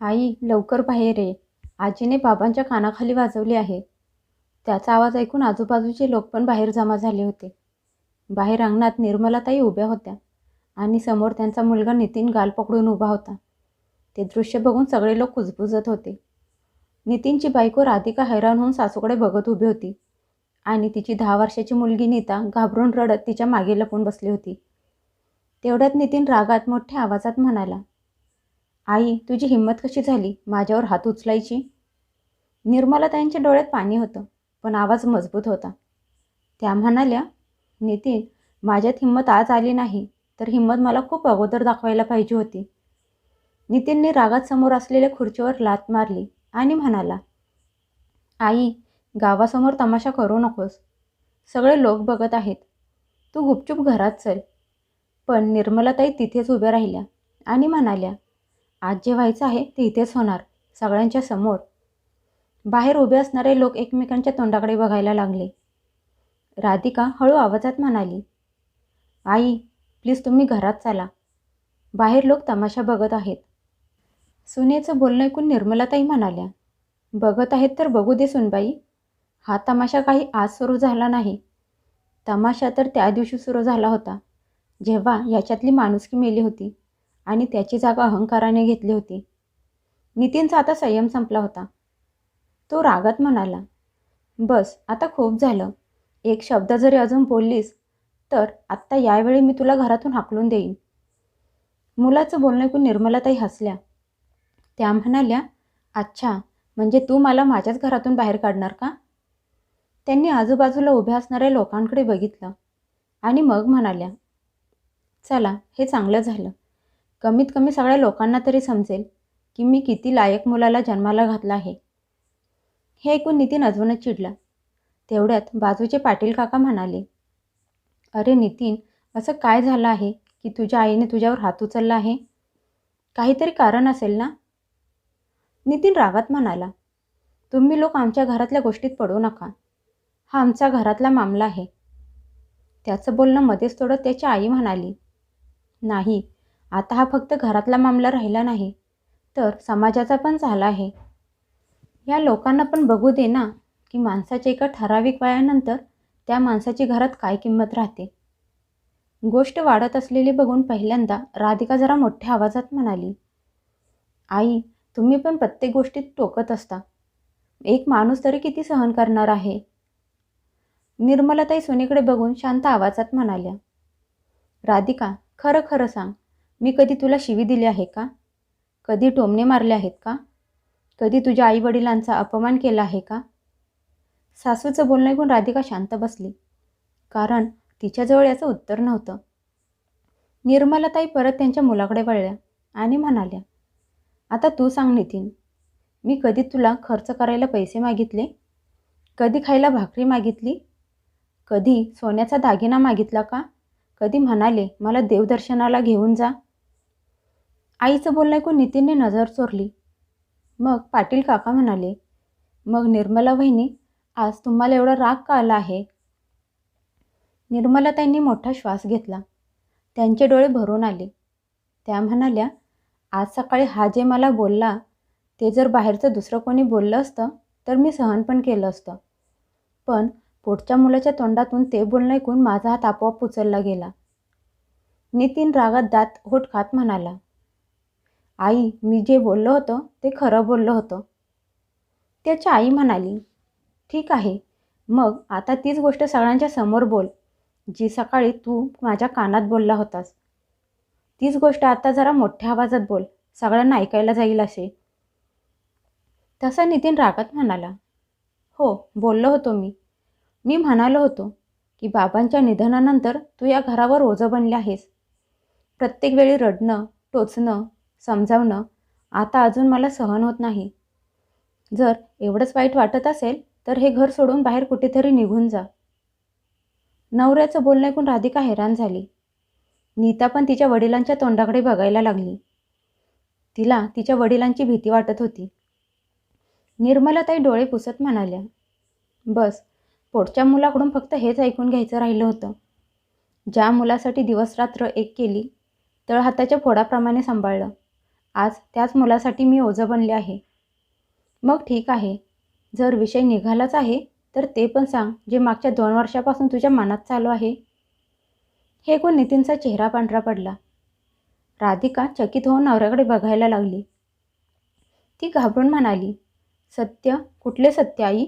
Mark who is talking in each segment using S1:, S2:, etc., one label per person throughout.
S1: आई, लवकर बाहेर ये. आजीने बाबांच्या कानाखाली वाजवले आहे. त्याचा आवाज ऐकून आजूबाजूचे लोक पण बाहेर जमा झाले होते. बाहेर अंगणात निर्मलाताई उभ्या होत्या आणि समोर त्यांचा मुलगा नितीन गाल पकडून उभा होता. ते दृश्य बघून सगळे लोक कुजबुजत होते. नितीनची बायको राधिका हैराण होऊन सासूकडे बघत उभी होती आणि तिची 10 वर्षाची मुलगी नीता घाबरून रडत तिच्या मागे लपून बसली होती. तेवढ्यात नितीन रागात मोठ्या आवाजात म्हणाला, आई, तुझी हिंमत कशी झाली माझ्यावर हात उचलायची? निर्मलाताईंच्या डोळ्यात पाणी होतं, पण आवाज मजबूत होता. त्या म्हणाल्या, नितीन, माझ्यात हिंमत आज आली नाही, तर हिंमत मला खूप अगोदर दाखवायला पाहिजे होती. नितीनने रागात समोर असलेल्या खुर्चीवर लाथ मारली आणि म्हणाला, आई, गावासमोर तमाशा करू नकोस. सगळे लोक बघत आहेत. तू गुपचूप घरात चल. पण निर्मलाताई तिथेच उभ्या राहिल्या आणि म्हणाल्या, आज जे व्हायचं आहे ते इथेच होणार, सगळ्यांच्या समोर. बाहेर उभे असणारे लोक एकमेकांच्या तोंडाकडे बघायला लागले. राधिका हळू आवाजात म्हणाली, आई, प्लीज तुम्ही घरात चला. बाहेर लोक तमाशा बघत आहेत. सुनेचं बोलणं ऐकून निर्मलाताई म्हणाल्या, बघत आहेत तर बघू दे सुनबाई. हा तमाशा काही आज सुरू झाला नाही. तमाशा तर त्या दिवशी सुरू झाला होता, जेव्हा याच्यातली माणुसकी मेली होती आणि त्याची जागा अहंकाराने घेतली होती. नितीनचा आता संयम संपला होता. तो रागात म्हणाला, बस, आता खूप झालं. एक शब्द जरी अजून बोललीस तर आत्ता यावेळी मी तुला घरातून हाकलून देईन. मुलाचं बोलणं ऐकून निर्मलाताई हसल्या. त्या म्हणाल्या, अच्छा, म्हणजे तू मला माझ्याच घरातून बाहेर काढणार का? त्यांनी आजूबाजूला उभ्या असणाऱ्या लोकांकडे बघितलं आणि मग म्हणाल्या, चला, हे चांगलं झालं. कमीत कमी सगळ्या लोकांना तरी समजेल की मी किती लायक मुलाला जन्माला घातला आहे. हे ऐकून नितीन अजूनच चिडला. तेवढ्यात बाजूचे पाटील काका म्हणाले, अरे नितीन, असं काय झालं आहे की तुझ्या आईने तुझ्यावर हात उचलला आहे? काहीतरी कारण असेल ना? नितीन रागात म्हणाला, तुम्ही लोक आमच्या घरातल्या गोष्टीत पडू नका. हा आमचा घरातला मामला आहे. त्याचं बोलणं मध्येच तोडत त्याची आई म्हणाली, नाही, आता हा फक्त घरातला मामला राहिला नाही, तर समाजाचा पण झाला आहे. या लोकांना पण बघू दे ना की माणसाच्या एका ठराविक वयानंतर त्या माणसाची घरात काय किंमत राहते. गोष्ट वाढत असलेली बघून पहिल्यांदा राधिका जरा मोठ्या आवाजात म्हणाली, आई, तुम्ही पण प्रत्येक गोष्टीत टोकत असता. एक माणूस तरी किती सहन करणार आहे? निर्मलाताई सुनेकडे बघून शांत आवाजात म्हणाल्या, राधिका, खरं खरं सांग, मी कधी तुला शिवी दिली आहे का? कधी टोमणे मारले आहेत का? कधी तुझ्या आईवडिलांचा अपमान केला आहे का? सासूचं बोलणं ऐकून राधिका शांत बसली, कारण तिच्याजवळ याचं उत्तर नव्हतं. निर्मलाताई परत त्यांच्या मुलाकडे वळल्या आणि म्हणाल्या, आता तू सांग नितीन, मी कधी तुला खर्च करायला पैसे मागितले? कधी खायला भाकरी मागितली? कधी सोन्याचा दागिना मागितला का? कधी म्हणाले मला देवदर्शनाला घेऊन जा? आईचं बोलणं ऐकून नितीनने नजर चोरली. मग पाटील काका म्हणाले, मग निर्मला वहिनी, आज तुम्हाला एवढा राग का आला आहे? निर्मलाताईंनी मोठा श्वास घेतला. त्यांचे डोळे भरून आले. त्या म्हणाल्या, आज सकाळी हा जे मला बोलला ते जर बाहेरचं दुसरं कोणी बोललं असतं तर मी सहन पण केलं असतं. पण पोटच्या मुलाच्या तोंडातून ते बोलणं ऐकून माझा हात आपोआप उचलला गेला. नितीन रागात दात होट खात म्हणाला, आई, मी जे बोललो होतं ते खरं बोललो होतं. त्याची आई म्हणाली, ठीक आहे, मग आता तीच गोष्ट सगळ्यांच्या समोर बोल, जी सकाळी तू माझ्या कानात बोलला होतास. तीच गोष्ट आता जरा मोठ्या आवाजात बोल, सगळ्यांना ऐकायला जाईल असे. तसा नितीन रागात म्हणाला, हो, बोललो होतो मी. मी म्हणालो होतो की बाबांच्या निधनानंतर तू या घरावर ओझं बनले आहेस. प्रत्येक वेळी रडणं, टोचणं, समजावणं आता अजून मला सहन होत नाही. जर एवढंच वाईट वाटत असेल तर हे घर सोडून बाहेर कुठेतरी निघून जा. नवऱ्याचं बोलणं ऐकून राधिका हैराण झाली. नीता पण तिच्या वडिलांच्या तोंडाकडे बघायला लागली. तिला तिच्या वडिलांची भीती वाटत होती. निर्मलाताई डोळे पुसत म्हणाल्या, बस, पोटच्या मुलाकडून फक्त हेच ऐकून घ्यायचं राहिलं होतं. ज्या मुलासाठी दिवसरात्र एक केली, तळहाताच्या फोडाप्रमाणे सांभाळलं आज त्याच मुलासाठी मी ओझं बनले आहे. मग ठीक आहे, जर विषय निघालाच आहे तर ते पण सांग जे मागच्या 2 वर्षापासून तुझ्या मनात चालू आहे. हे ऐकून नितीनचा चेहरा पांढरा पडला. राधिका चकित होऊन नवऱ्याकडे बघायला लागली. ती घाबरून म्हणाली, सत्य? कुठले सत्य आई?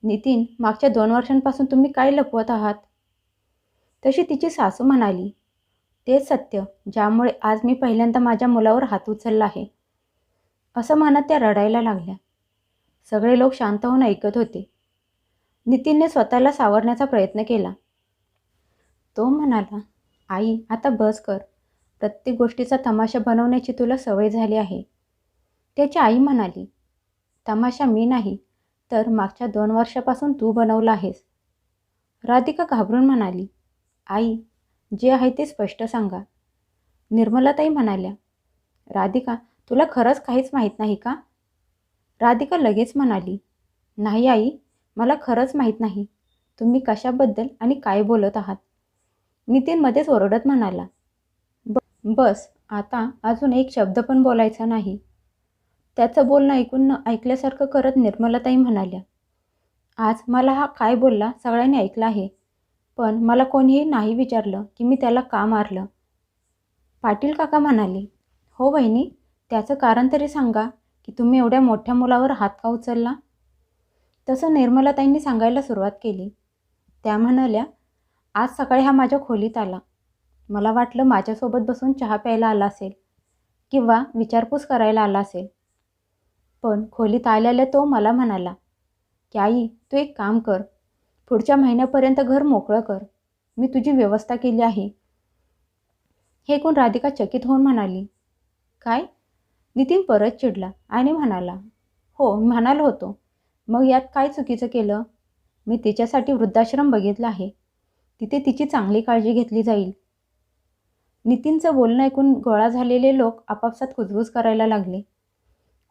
S1: नितीन, मागच्या 2 वर्षांपासून तुम्ही काय लपवत आहात? तशी तिची सासू म्हणाली, तेच सत्य ज्यामुळे आज मी पहिल्यांदा माझ्या मुलावर हात उचलला आहे. असं म्हणत त्या रडायला लागल्या. सगळे लोक शांत होऊन ऐकत होते. नितीनने स्वतःला सावरण्याचा प्रयत्न केला. तो म्हणाला, आई आता बस कर. प्रत्येक गोष्टीचा तमाशा बनवण्याची तुला सवय झाली आहे. त्याची आई म्हणाली, तमाशा मी नाही तर मागच्या 2 वर्षापासून तू बनवला आहेस. राधिका घाबरून म्हणाली, आई जे आहे ते स्पष्ट सांगा. निर्मलाताई म्हणाल्या, राधिका तुला खरंच काहीच माहीत नाही का? राधिका लगेच म्हणाली, नाही आई, मला खरंच माहीत नाही. तुम्ही कशाबद्दल आणि काय बोलत आहात? नितीन मध्येच ओरडत म्हणाला, बस आता अजून एक शब्द पण बोलायचा नाही. त्याचं बोलणं ऐकून न ऐकल्यासारखं करत निर्मलाताई म्हणाल्या, आज मला हा काय बोलला सगळ्यांनी ऐकलं आहे, पण मला कोणीही नाही विचारलं की मी त्याला का मारलं. पाटील काका म्हणाले, हो वहिनी, त्याचं कारण तरी सांगा की तुम्ही एवढ्या मोठ्या मुलावर हात का उचलला. तसं निर्मलाताईंनी सांगायला सुरुवात केली. त्या म्हणाल्या, आज सकाळी हा माझ्या खोलीत आला. मला वाटलं माझ्यासोबत बसून चहा प्यायला आला असेल किंवा विचारपूस करायला आला असेल. पण खोलीत आल्याला तो मला म्हणाला की आई तू एक काम कर, पुढच्या महिन्यापर्यंत घर मोकळं कर, मी तुझी व्यवस्था केली आहे. हे ऐकून राधिका चकित होऊन म्हणाली, काय? नितीन परत चिडला आणि म्हणाला, हो म्हणालो होतो, मग यात काय चुकीचं केलं? मी तिच्यासाठी वृद्धाश्रम बघितला आहे. तिथे तिची चांगली काळजी घेतली जाईल. नितीनचं बोलणं ऐकून गोळा झालेले लोक आपापसात कुजबूज करायला लागले.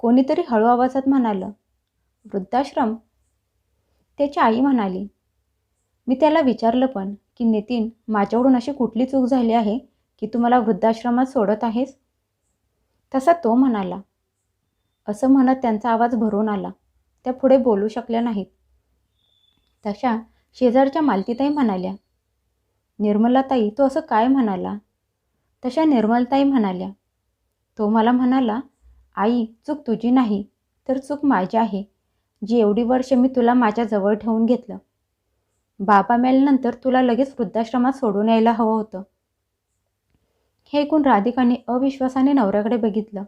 S1: कोणीतरी हळू आवाजात म्हणालं, वृद्धाश्रम? त्याची आई म्हणाली, मी त्याला विचारलं पण की नितीन, माझ्याकडून अशी कुठली चूक झाली आहे की तू मला वृद्धाश्रमात सोडत आहेस? तसा तो म्हणाला. असं म्हणत त्यांचा आवाज भरून आला. त्या पुढे बोलू शकल्या नाहीत. तशा शेजारच्या मालतीताई म्हणाल्या, निर्मलाताई तो असं काय म्हणाला? तशा निर्मलताई म्हणाल्या, तो मला म्हणाला, आई चूक तुझी नाही तर चूक माझी आहे, जी एवढी वर्ष मी तुला माझ्या जवळ ठेवून घेतलं. बाबा मेल्यानंतर तुला लगेच वृद्धाश्रमात सोडून यायला हवं होतं. हे ऐकून राधिकाने अविश्वासाने नवऱ्याकडे बघितलं.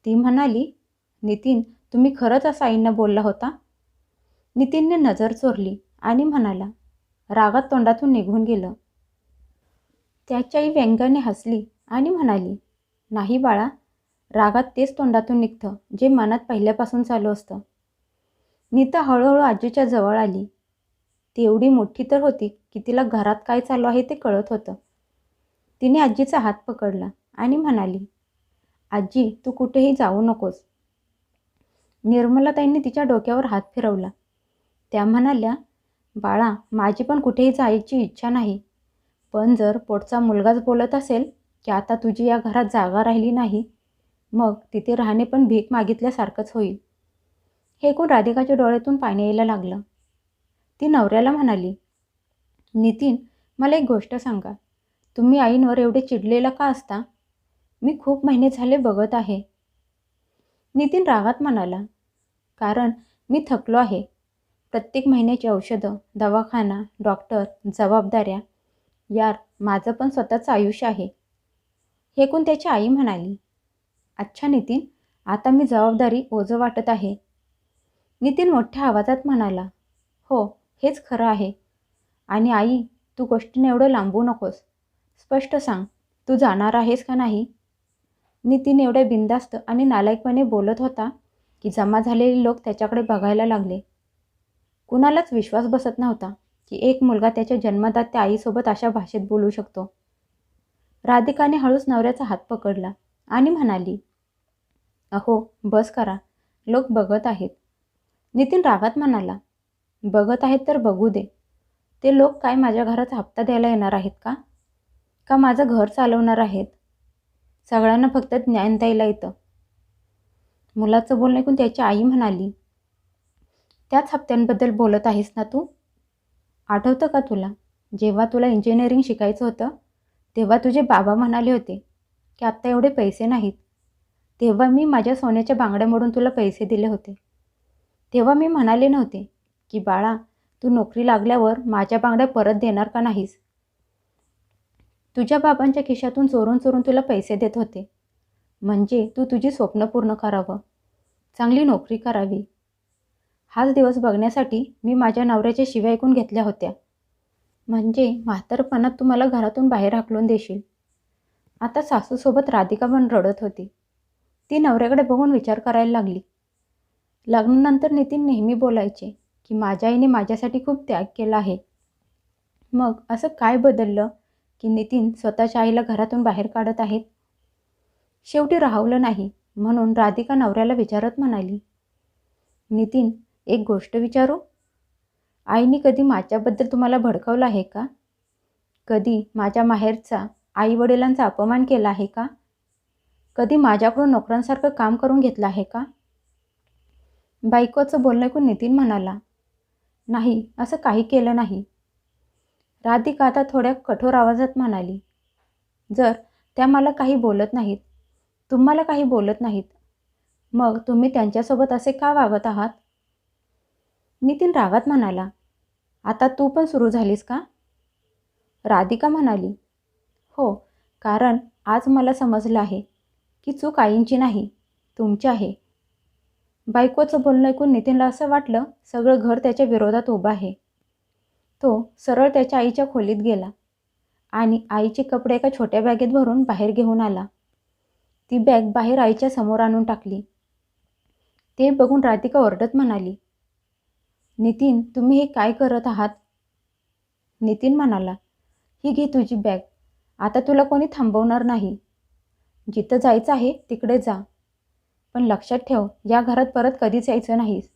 S1: ती म्हणाली, नितीन तुम्ही खरंच असं आईंना बोलला होता? नितीनने नजर चोरली आणि म्हणाला, रागात तोंडातून निघून गेलं. त्याची आई व्यंगाने हसली आणि म्हणाली, नाही बाळा, रागात तेच तोंडातून निघतं जे मनात पहिल्यापासून चालू असतं. नीता हळूहळू आजीच्या जवळ आली. ती एवढी मोठी तर होती की तिला घरात काय चालू आहे ते कळत होतं. तिने आजीचा हात पकडला आणि म्हणाली, आजी तू कुठेही जाऊ नकोस. निर्मलाताईंनी तिच्या डोक्यावर हात फिरवला. त्या म्हणाल्या, बाळा माझी पण कुठेही जायची इच्छा नाही, पण जर पोटचा मुलगाच बोलत असेल की आता तुझी या घरात जागा राहिली नाही, मग तिथे राहणे पण भीक मागितल्यासारखंच होईल. हे ऐकून राधिकाच्या डोळ्यातून पाणी यायला लागलं. ती नवऱ्याला म्हणाली, नितीन मला एक गोष्ट सांगा, तुम्ही आईंवर एवढे चिडलेला का असता? मी खूप महिने झाले बघत आहे. नितीन रागात म्हणाला, कारण मी थकलो आहे. प्रत्येक महिन्याची औषधं, दवाखाना, डॉक्टर, जबाबदाऱ्या. यार माझं पण स्वतःचं आयुष्य आहे. हे ऐकून त्याची आई म्हणाली, अच्छा नितीन, आता मी जबाबदारी ओझं वाटत आहे. नितीन मोठ्या आवाजात म्हणाला, हो हेच खरं आहे. आणि आई तू गोष्टीने एवढं लांबू नकोस. स्पष्ट सांग, तू जाणार आहेस का नाही? नितीन एवढ्या बिनधास्त आणि नालायकपणे बोलत होता की जमा झालेले लोक त्याच्याकडे बघायला लागले. कुणालाच विश्वास बसत नव्हता की एक मुलगा त्याच्या जन्मदात्या आईसोबत अशा भाषेत बोलू शकतो. राधिकाने हळूच नवऱ्याचा हात पकडला आणि म्हणाली, अहो बस करा, लोक बघत आहेत. नितीन रागात म्हणाला, बघत आहेत तर बघू दे. ते लोक काय माझ्या घराचा हप्ता द्यायला येणार आहेत का? का माझं घर चालवणार आहेत? सगळ्यांना फक्त ज्ञान द्यायला येतं. मुलाचं बोलणं ऐकून त्याची आई म्हणाली, त्याच हप्त्यांबद्दल बोलत आहेस ना तू? आठवतं का तुला, जेव्हा तुला इंजिनिअरिंग शिकायचं होतं तेव्हा तुझे बाबा म्हणाले होते की आत्ता एवढे पैसे नाहीत. तेव्हा मी माझ्या सोन्याच्या बांगड्या मोडून तुला पैसे दिले होते. तेव्हा मी म्हणाले नव्हते की बाळा, तू नोकरी लागल्यावर माझ्या बांगड्या परत देणार का नाहीस. तुझ्या बाबांच्या खिशातून चोरून चोरून तुला पैसे देत होते, म्हणजे तू तुझी स्वप्न पूर्ण करावं, चांगली नोकरी करावी. हाच दिवस बघण्यासाठी मी माझ्या नवऱ्याच्या शिव्या ऐकून घेतल्या होत्या. म्हणजे म्हातारपणात तू मला घरातून बाहेर हाकलून देशील. आता सासूसोबत राधिका पण रडत होती. ती नवऱ्याकडे बघून विचार करायला लागली. लग्नानंतर नितीन नेहमी बोलायचे की माझ्या आईने माझ्यासाठी खूप त्याग केला आहे. मग असं काय बदललं की नितीन स्वतःच्या आईला घरातून बाहेर काढत आहेत. शेवटी राहवलं नाही म्हणून राधिका नवऱ्याला विचारत म्हणाली, नितीन, एक गोष्ट विचारू? आईने कधी माझ्याबद्दल तुम्हाला भडकवलं आहे का? कधी माझ्या माहेरचा आई वडिलांचा अपमान केला आहे का? कधी माझ्याकडून नोकरांसारखं काम करून घेतलं आहे का? बायकोचं बोलणं ऐकून नितीन म्हणाला, नाही, असं काही केलं नाही. राधिका आता थोड्या कठोर आवाजात म्हणाली, जर त्या मला काही बोलत नाहीत, तुम्हाला काही बोलत नाहीत, मग तुम्ही त्यांच्यासोबत असे का वागत आहात? नितीन रागात म्हणाला, आता तू पण सुरू झालीस का? राधिका म्हणाली, हो, कारण आज मला समजलं आहे की चूक आईंची नाही, तुमची आहे. बायकोचं बोलणं ऐकून नितीनला असं वाटलं सगळं घर त्याच्या विरोधात उभं आहे. तो सरळ त्याच्या आईच्या खोलीत गेला आणि आईचे कपडे एका छोट्या बॅगेत भरून बाहेर घेऊन आला. ती बॅग बाहेर आईच्या समोर आणून टाकली. ते बघून राधिका ओरडत म्हणाली, नितीन, तुम्ही हे काय करत आहात? नितीन म्हणाला, ही घे तुझी बॅग, आता तुला कोणी थांबवणार नाही. जिथं जायचं आहे तिकडे जा, पण लक्षात ठेव, या घरात परत कधीच यायचं नाहीस.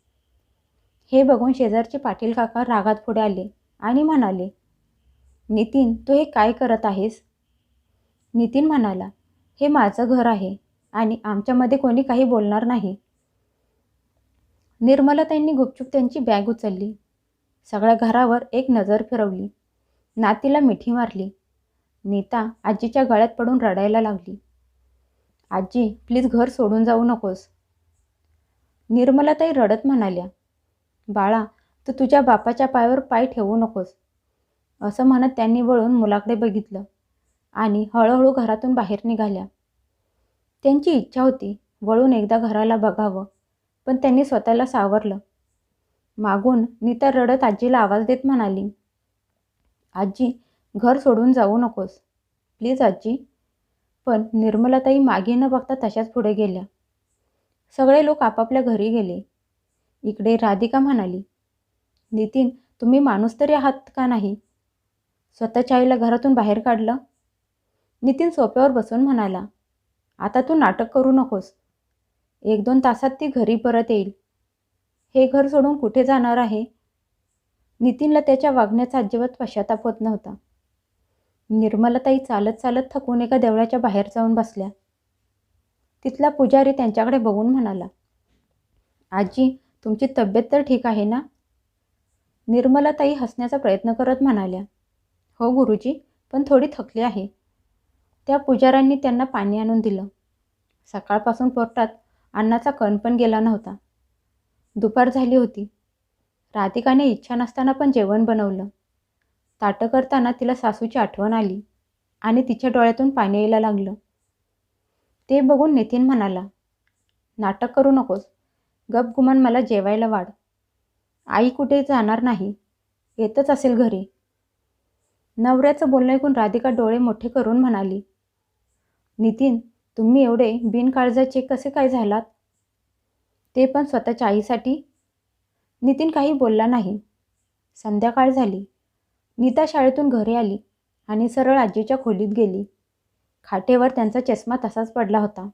S1: हे बघून शेजारचे पाटील काका रागात पुढे आले आणि म्हणाले, नितीन, तू हे काय करत आहेस? नितीन म्हणाला, हे माझं घर आहे आणि आमच्यामध्ये कोणी काही बोलणार नाही. निर्मलाताईंनी गुपचूप त्यांची बॅग उचलली, सगळ्या घरावर एक नजर फिरवली, नातीला मिठी मारली. नीता आजीच्या गळ्यात पडून रडायला लागली. आजी, प्लीज घर सोडून जाऊ नकोस. निर्मलाताई रडत म्हणाल्या, बाळा, तू तुझ्या बापाच्या पायावर पाय ठेवू नकोस. असं म्हणत त्यांनी वळून मुलाकडे बघितलं आणि हळूहळू घरातून बाहेर निघाल्या. त्यांची इच्छा होती वळून एकदा घराला बघावं, पण त्यांनी स्वतःला सावरलं. मागून नीता रडत आजीला आवाज देत म्हणाली, आजी, घर सोडून जाऊ नकोस, प्लीज आजी. पण निर्मलाताई मागे न बघता तशाच पुढे गेल्या. सगळे लोक आपापल्या घरी गेले. इकडे राधिका म्हणाली, नितीन, तुम्ही माणूस तरी आहात का नाही? स्वतःच्या आईला घरातून बाहेर काढलं. नितीन सोप्यावर बसून म्हणाला, आता तू नाटक करू नकोस. 1-2 तासात ती घरी परत येईल. हे घर सोडून कुठे जाणार आहे? नितीनला त्याच्या वागण्याचा अजिबात पश्चाताप होत नव्हता. निर्मलाताई चालत चालत थकून एका देवळाच्या बाहेर जाऊन बसल्या. तिथला पुजारी त्यांच्याकडे बघून म्हणाला, आजी, तुमची तब्येत तर ठीक आहे ना? निर्मलाताई हसण्याचा प्रयत्न करत म्हणाल्या, हो गुरुजी, पण थोडी थकली आहे. त्या पुजाऱ्यांनी त्यांना पाणी आणून दिलं. सकाळपासून पोटात अन्नाचा कण पण गेला नव्हता. दुपार झाली होती. राधिकाने इच्छा नसताना पण जेवण बनवलं. ताटं करताना तिला सासूची आठवण आली आणि तिच्या डोळ्यातून पाणी यायला लागलं. ते बघून नितीन म्हणाला, नाटक करू नकोस, गपगुमान मला जेवायला वाढ. आई कुठे जाणार नाही, येतच असेल घरी. नवऱ्याचं बोलणं ऐकून राधिका डोळे मोठे करून म्हणाली, नितीन, तुम्ही एवढे बिनकाळजाचे कसे काय झालात? ते पण स्वतःच्या आईसाठी? नितीन काही बोलला नाही. संध्याकाळ झाली. नीता शाळेतून घरी आली आणि सरळ आजीच्या खोलीत गेली. खाटेवर त्यांचा चष्मा तसाच पडला होता.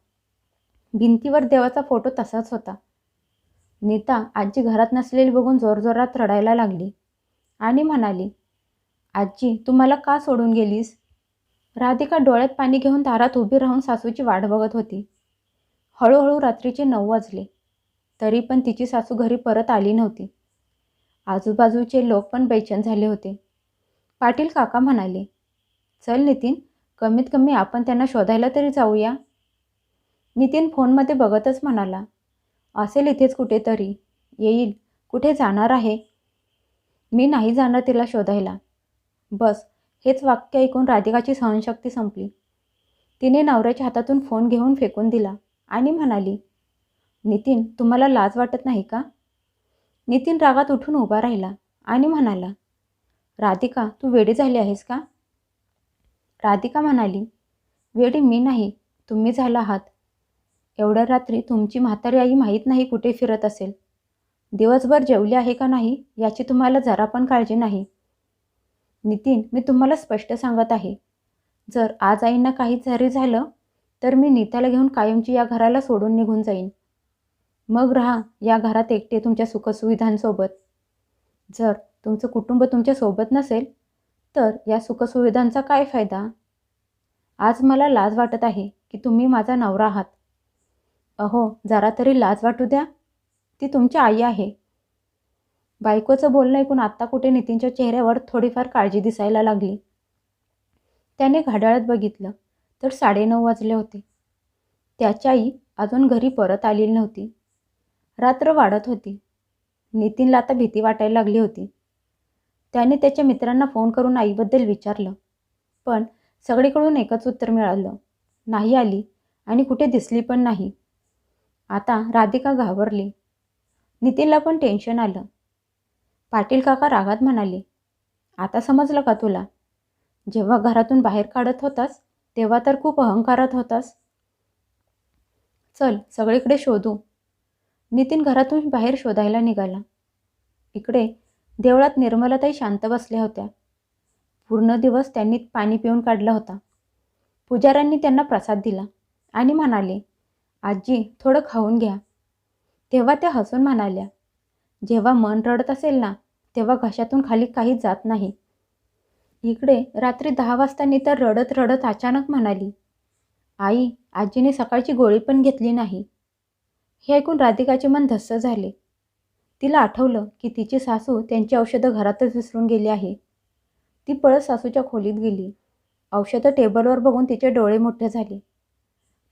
S1: भिंतीवर देवाचा फोटो तसाच होता. नीता आजी घरात नसलेली बघून जोरजोरात रडायला लागली आणि म्हणाली, आजी, तू मला का सोडून गेलीस? राधिका डोळ्यात पाणी घेऊन दारात उभी राहून सासूची वाट बघत होती. हळूहळू रात्रीचे 9 वाजले. तरी पण तिची सासू घरी परत आली नव्हती. आजूबाजूचे लोक पण बेचैन झाले होते. पाटील काका म्हणाले, चल नितीन, कमीत कमी आपण त्यांना शोधायला तरी जाऊया. नितीन फोनमध्ये बघतच म्हणाला, असेल इथेच कुठेतरी, येईल. कुठे जाणार आहे? मी नाही जाणार तिला शोधायला. बस, हेच वाक्य ऐकून राधिकाची सहनशक्ती संपली. तिने नवऱ्याच्या हातातून फोन घेऊन फेकून दिला आणि म्हणाली, नितीन, तुम्हाला लाज वाटत नाही का? नितीन रागात उठून उभा राहिला आणि म्हणाला, राधिका, तू वेडी झाली आहेस का? राधिका म्हणाली, वेडी मी नाही, तुम्ही झाला आहात. एवढ्या रात्री तुमची म्हातारी आई माहीत नाही कुठे फिरत असेल. दिवसभर जेवली आहे का नाही याची तुम्हाला जरा पण काळजी नाही. नितीन, मी तुम्हाला स्पष्ट सांगत आहे, जर आज आईंना काही जरी झालं तर मी नीताला घेऊन कायमची या घराला सोडून निघून जाईन. मग राहा या घरात एकटे तुमच्या सुखसुविधांसोबत. जर तुमचं कुटुंब तुमच्या सोबत नसेल तर या सुखसुविधांचा काय फायदा? आज मला लाज वाटत आहे की तुम्ही माझा नवरा आहात. अहो, जरा तरी लाज वाटू द्या. ती तुमची आई आहे. बायकोचं बोलणं ऐकून आत्ता कुठे नितीनच्या चेहऱ्यावर थोडीफार काळजी दिसायला लागली. त्याने घड्याळात बघितलं तर 9:30 वाजले होते. त्याची आई अजून घरी परत आलेली नव्हती. रात्र वाढत होती. नितीनला आता भीती वाटायला लागली होती. त्याने त्याच्या मित्रांना फोन करून आईबद्दल विचारलं, पण सगळीकडून एकच उत्तर मिळालं, नाही आली आणि कुठे दिसली पण नाही. आता राधिका घाबरली. नितीनला पण टेन्शन आलं. पाटील काका रागात म्हणाले, आता समजलं का तुला? जेव्हा घरातून बाहेर काढत होतास तेव्हा तर खूप अहंकारात होतास. चल, सगळीकडे शोधू. नितीन घरातून बाहेर शोधायला निघाला. इकडे देवळात निर्मलाताई शांत बसल्या होत्या. पूर्ण दिवस त्यांनी पाणी पिऊन काढला होता. पुजाऱ्यांनी त्यांना प्रसाद दिला आणि म्हणाले, आजी, थोडं खाऊन घ्या. तेव्हा त्या हसून म्हणाल्या, जेव्हा मन रडत असेल ना तेव्हा घशातून खाली काही जात नाही. इकडे रात्री 10 वाजता नीता रडत रडत अचानक म्हणाली, आई, आजीने सकाळची गोळी पण घेतली नाही. हे ऐकून राधिकाचे मन धस्स झाले. तिला आठवलं की तिची सासू त्यांची औषधं घरातच विसरून गेली आहे. ती पळत सासूच्या खोलीत गेली. औषधं टेबलवर बघून तिचे डोळे मोठे झाले.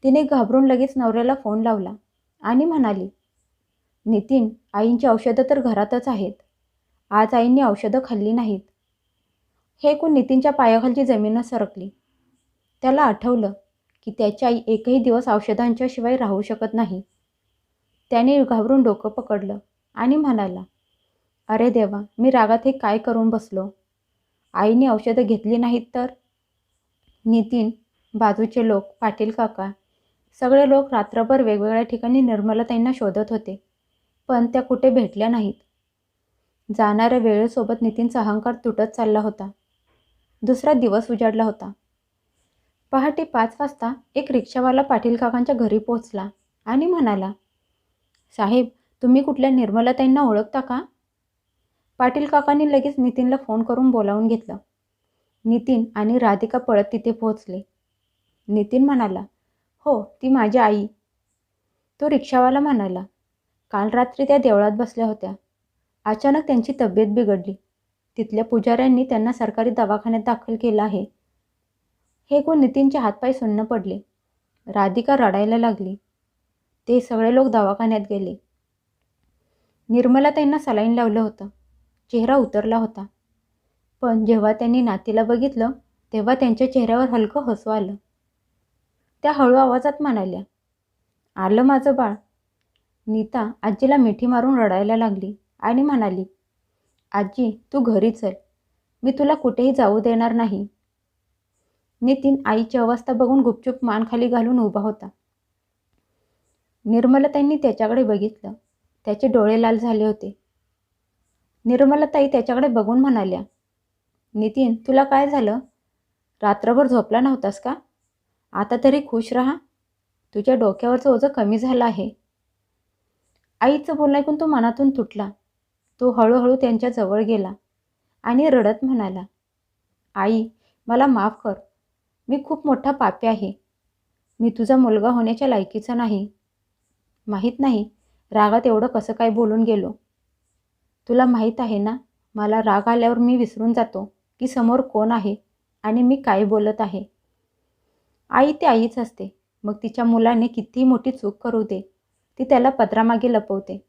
S1: तिने घाबरून लगेच नवऱ्याला फोन लावला आणि म्हणाली, नितीन, आईंची औषधं तर घरातच आहेत. आज आईंनी औषधं खाल्ली नाहीत. हे ऐकून नितीनच्या पायाखालची जमीनच सरकली. त्याला आठवलं की त्याची आई एकही दिवस औषधांच्या शिवाय राहू शकत नाही. त्याने घाबरून डोकं पकडलं आणि म्हणाला, अरे देवा, मी रागात हे काय करून बसलो. आईने औषधं घेतली नाहीत तर? नितीन, बाजूचे लोक, पाटील काका, सगळे लोक रात्रभर वेगवेगळ्या ठिकाणी निर्मलाताईंना शोधत होते, पण त्या कुठे भेटल्या नाहीत. जाणाऱ्या वेळेसोबत नितीनचा अहंकार तुटत चालला होता. दुसरा दिवस उजाडला होता. पहाटे 5 वाजता एक रिक्षावाला पाटील काकांच्या घरी पोहोचला आणि म्हणाला, साहेब, तुम्ही कुठल्या निर्मलाताईंना ओळखता का? पाटील काकांनी लगेच नितीनला फोन करून बोलावून घेतलं. नितीन आणि राधिका पळत तिथे पोहोचले. नितीन म्हणाला, हो, ती माझी आई. तो रिक्षावाला म्हणाला, काल रात्री त्या देवळात बसल्या होत्या. अचानक त्यांची तब्येत बिघडली. तिथल्या पुजाऱ्यांनी त्यांना सरकारी दवाखान्यात दाखल केलं आहे. हे ऐकून नितीनचे हातपाय सुन्न पडले. राधिका रडायला लागली. ते सगळे लोक दवाखान्यात गेले. निर्मलाताईंना सलाईन लावलं होतं. चेहरा उतरला होता. पण जेव्हा त्यांनी नातीला बघितलं तेव्हा त्यांच्या चेहऱ्यावर हलकं हसू आलं. त्या हळू आवाजात म्हणाल्या, आलं माझं बाळ. नीता आजीला मिठी मारून रडायला लागली आणि म्हणाली, आजी, तू घरी चल. मी तुला कुठेही जाऊ देणार नाही. नितीन आईची अवस्था बघून गुपचूप मान खाली घालून उभा होता. निर्मलाताईंनी त्याच्याकडे बघितलं. त्याचे डोळे लाल झाले होते. निर्मलाताई त्याच्याकडे बघून म्हणाल्या, नितीन, तुला काय झालं? रात्रभर झोपला नव्हतास का? आता तरी खुश राहा. तुझ्या डोक्यावरचं ओझं कमी झालं आहे. आईचं बोलणं ऐकून तो मनातून तुटला. तो हळूहळू त्यांच्या जवळ गेला आणि रडत म्हणाला, आई, मला माफ कर. मी खूप मोठा पापी आहे. मी तुझा मुलगा होण्याच्या लायकीचा नाही. माहीत नाही रागात एवढं कसं काय बोलून गेलो. तुला माहीत आहे ना, मला राग आल्यावर मी विसरून जातो की समोर कोण आहे आणि मी काय बोलत आहे. आई ती आईच असते. मग तिच्या मुलाने कितीही मोठी चूक करू दे, ती त्याला पदरामागे लपवते.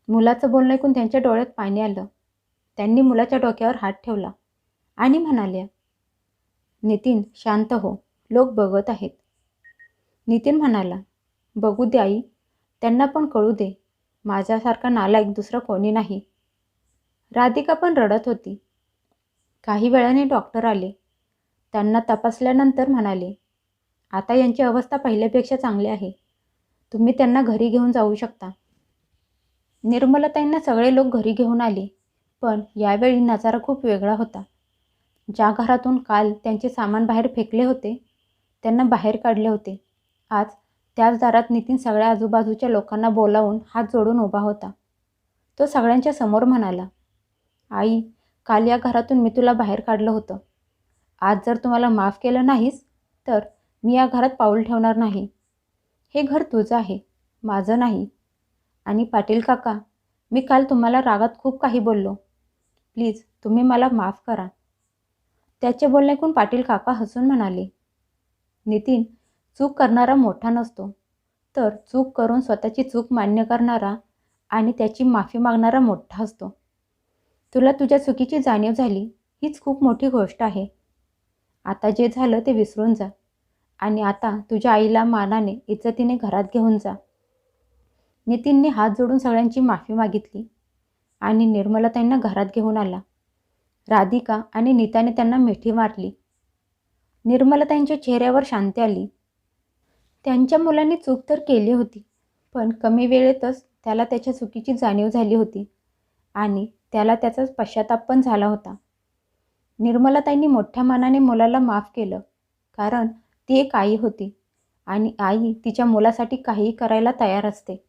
S1: मुलाचं बोलणं ऐकून त्यांच्या डोळ्यात पाणी आलं. त्यांनी मुलाच्या डोक्यावर हात ठेवला आणि म्हणाले, नितीन शांत हो, लोक बघत आहेत. नितीन म्हणाला, बघू दे आई, त्यांना पण कळू दे. माझ्यासारखा नालायक दुसरं कोणी नाही. राधिका पण रडत होती. काही वेळाने डॉक्टर आले. त्यांना तपासल्यानंतर म्हणाले, आता यांची अवस्था पहिल्यापेक्षा चांगली आहे. तुम्ही त्यांना घरी घेऊन जाऊ शकता. निर्मलताईंना सगळे लोक घरी घेऊन आले, पण यावेळी नजारा खूप वेगळा होता. ज्या घरातून काल त्यांचे सामान बाहेर फेकले होते, त्यांना बाहेर काढले होते. आज त्याच दारात नितीन सगळ्या आजूबाजूच्या लोकांना बोलावून हात जोडून उभा होता. तो सगळ्यांच्या समोर म्हणाला, आई, काल या घरातून मी तुला बाहेर काढलं होतं. आज जर तुम्हाला माफ केलं नाहीस, तर मी या घरात पाऊल ठेवणार नाही. हे घर तुझं आहे, माझं नाही. आणि पाटील काका, मी काल तुम्हाला रागात खूप काही बोललो. प्लीज तुम्ही मला माफ करा. त्याचे बोलणे ऐकून पाटील काका हसून म्हणाले, नितीन, चूक करणारा मोठा नसतो, तर चूक करून स्वतःची चूक मान्य करणारा आणि त्याची माफी मागणारा मोठा असतो. तुला तुझ्या चुकीची जाणीव झाली, हीच खूप मोठी गोष्ट आहे. आता जे झालं ते विसरून जा आणि आता तुझ्या आईला मानाने इज्जतीने घरात घेऊन जा. नितीनने हात जोडून सगळ्यांची माफी मागितली आणि निर्मलताईंना घरात घेऊन आला. राधिका आणि नीताने त्यांना मिठी मारली. निर्मलताईंच्या चेहऱ्यावर शांती आली. त्यांच्या मुलांनी चूक तर केली होती, पण कमी वेळेतच त्याला त्याच्या चुकीची जाणीव झाली होती आणि त्याला त्याचा पश्चाताप पण झाला होता. निर्मलताईंनी मोठ्या मनाने मुलाला माफ केलं, कारण ती एक आई होती आणि आई तिच्या मुलासाठी काहीही करायला तयार असते.